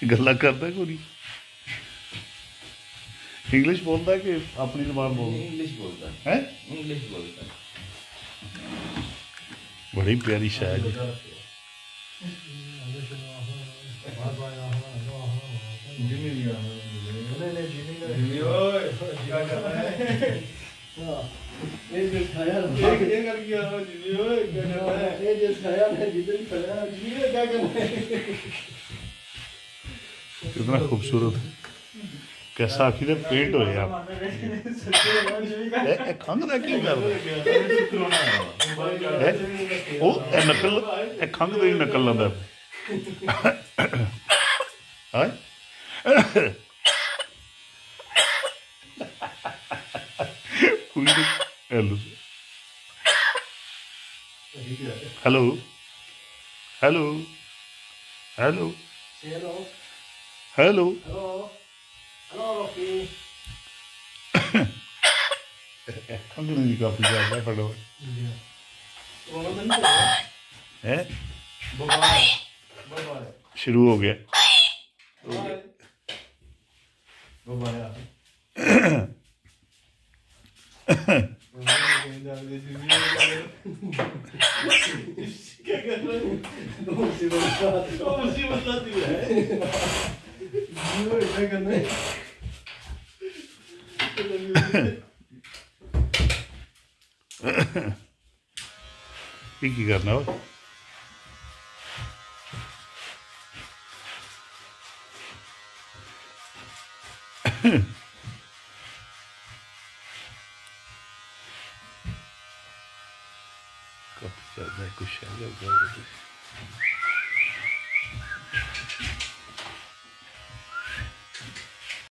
गल्ला करता को नहीं इंग्लिश बोलता है कि अपनी जबान बोलता इंग्लिश बोलता है इंग्लिश बोलता बड़ी प्यारी शायद कितना खूबसूरत है कैसा आखिर पेंट हो आप खंघ का की कर वो नकल खंघ तो ही नकल लंदा हेलो हेलो हेलो हेलो खंघने की काफी ज्यादा फटो है शुरू हो गया क्या कर रहे की करना हो काफी ज्यादा कुछ है